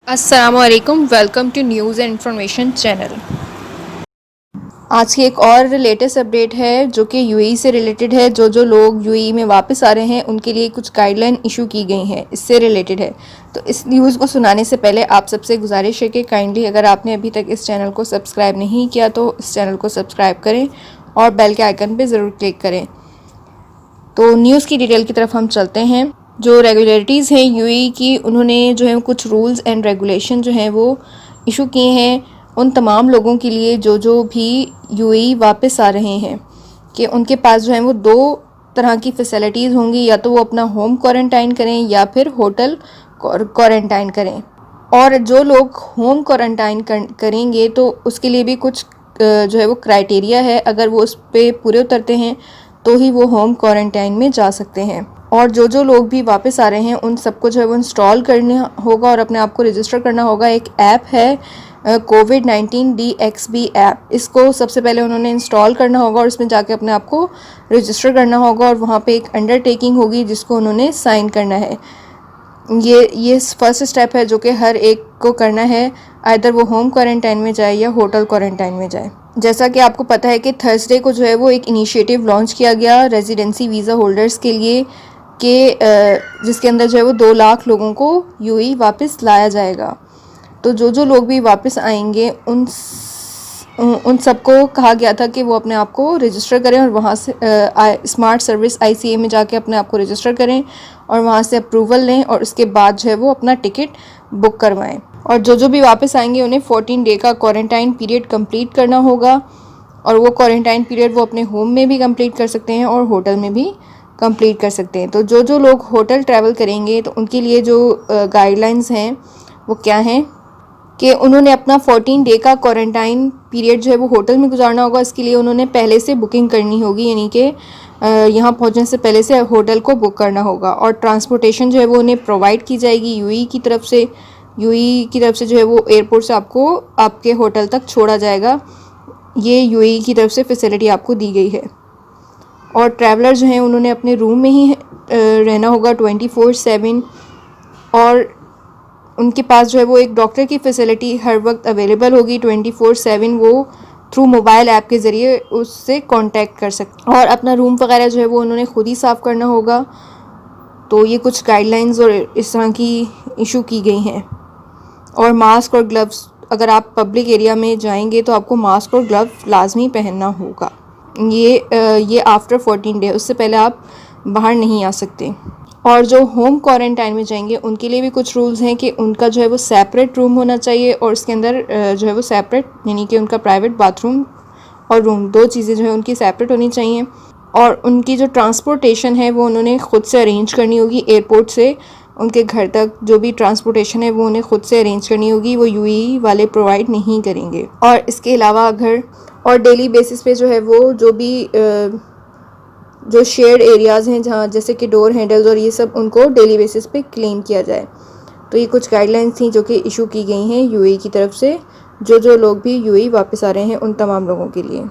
अस्सलामुअलैकुम, welcome to news and information channel. आज की एक और लेटेस्ट अपडेट है जो कि यूएई से रिलेटेड है। जो लोग यूएई में वापस आ रहे हैं उनके लिए कुछ गाइडलाइन इशू की गई हैं, इससे रिलेटेड है। तो इस न्यूज़ को सुनाने से पहले आप सबसे गुजारिश है कि काइंडली अगर आपने अभी तक इस चैनल को सब्सक्राइब नहीं किया तो इस चैनल को सब्सक्राइब करें और बेल के आइकन पर ज़रूर क्लिक करें। तो न्यूज़ की डिटेल की तरफ हम चलते हैं। जो रेगुलेटरीज़ हैं यूएई की, उन्होंने जो है कुछ रूल्स एंड रेगुलेशन जो हैं वो इशू किए हैं उन तमाम लोगों के लिए जो भी यूएई वापस आ रहे हैं, कि उनके पास जो है वो दो तरह की फ़ैसिलिटीज़ होंगी, या तो वो अपना होम क्वारंटाइन करें या फिर होटल क्वारंटाइन करें। और जो लोग होम क्वारंटाइन करेंगे तो उसके लिए भी कुछ जो है वो क्राइटेरिया है, अगर वो उस पर पूरे उतरते हैं तो ही वो होम क्वारंटाइन में जा सकते हैं। और जो लोग भी वापस आ रहे हैं उन सबको जो है वो इंस्टॉल करना होगा और अपने आप को रजिस्टर करना होगा। एक ऐप है कोविड-19 DXB ऐप, इसको सबसे पहले उन्होंने इंस्टॉल करना होगा और इसमें जाके अपने आप को रजिस्टर करना होगा और वहाँ पे एक अंडरटेकिंग होगी जिसको उन्होंने साइन करना है। ये फर्स्ट स्टेप है जो कि हर एक को करना है, आइदर वो होम क्वारंटाइन में जाए या होटल क्वारंटाइन में जाए। जैसा कि आपको पता है कि थर्सडे को जो है वो एक इनिशिएटिव लॉन्च किया गया रेजिडेंसी वीज़ा होल्डर्स के लिए, कि जिसके अंदर जो है वो 2 लाख लोगों को यूएई वापस लाया जाएगा। तो जो लोग भी वापस आएंगे उन सबको कहा गया था कि वो अपने आप को रजिस्टर करें और वहाँ से स्मार्ट सर्विस ICA में जाके अपने आप को रजिस्टर करें और वहाँ से अप्रूवल लें और उसके बाद जो है वो अपना टिकट बुक करवाएं। और जो भी वापस आएंगे उन्हें 14 डे का क्वारंटाइन पीरियड कंप्लीट करना होगा, और वो क्वारंटाइन पीरियड वो अपने होम में भी कंप्लीट कर सकते हैं और होटल में भी कंप्लीट कर सकते हैं। तो जो लोग होटल ट्रैवल करेंगे तो उनके लिए जो गाइडलाइंस हैं वो क्या हैं, कि उन्होंने अपना 14 डे का क्वारंटाइन पीरियड जो है वो होटल में गुजारना होगा। इसके लिए उन्होंने पहले से बुकिंग करनी होगी, यानी कि यहाँ पहुँचने से पहले से होटल को बुक करना होगा। और ट्रांसपोर्टेशन जो है वो उन्हें प्रोवाइड की जाएगी यूएई की तरफ से। यूएई की तरफ से जो है वो एयरपोर्ट से आपको आपके होटल तक छोड़ा जाएगा। ये यूएई की तरफ से फैसिलिटी आपको दी गई है। और ट्रैवलर जो हैं उन्होंने अपने रूम में ही रहना होगा 24/7, और उनके पास जो है वो एक डॉक्टर की फैसिलिटी हर वक्त अवेलेबल होगी 24/7। वो थ्रू मोबाइल ऐप के ज़रिए उससे कांटेक्ट कर सकते, और अपना रूम वगैरह जो है वो उन्होंने ख़ुद ही साफ़ करना होगा। तो ये कुछ गाइडलाइंस और इस तरह की इशू की गई हैं। और मास्क और ग्लव्स, अगर आप पब्लिक एरिया में जाएंगे तो आपको मास्क और ग्लव लाजमी पहनना होगा। ये आफ्टर 14 डे, उससे पहले आप बाहर नहीं आ सकते। और जो होम क्वारंटाइन में जाएंगे उनके लिए भी कुछ रूल्स हैं, कि उनका जो है वो सेपरेट रूम होना चाहिए और उसके अंदर जो है वो सेपरेट, यानी कि उनका प्राइवेट बाथरूम और रूम, 2 चीज़ें जो है उनकी सेपरेट होनी चाहिए। और उनकी जो ट्रांसपोर्टेशन है वो उन्होंने ख़ुद से अरेंज करनी होगी। एयरपोर्ट से उनके घर तक जो भी ट्रांसपोर्टेशन है वो उन्हें ख़ुद से अरेंज करनी होगी, वो यूएई वाले प्रोवाइड नहीं करेंगे। और इसके अलावा अगर और डेली बेसिस पे जो है वो जो भी जो शेयर्ड एरियाज़ हैं जहाँ जैसे कि डोर हैंडल्स और ये सब, उनको डेली बेसिस पे क्लीन किया जाए। तो ये कुछ गाइडलाइंस थी जो कि इशू की गई हैं यूएई की तरफ से, जो लोग भी यूएई वापस आ रहे हैं उन तमाम लोगों के लिए।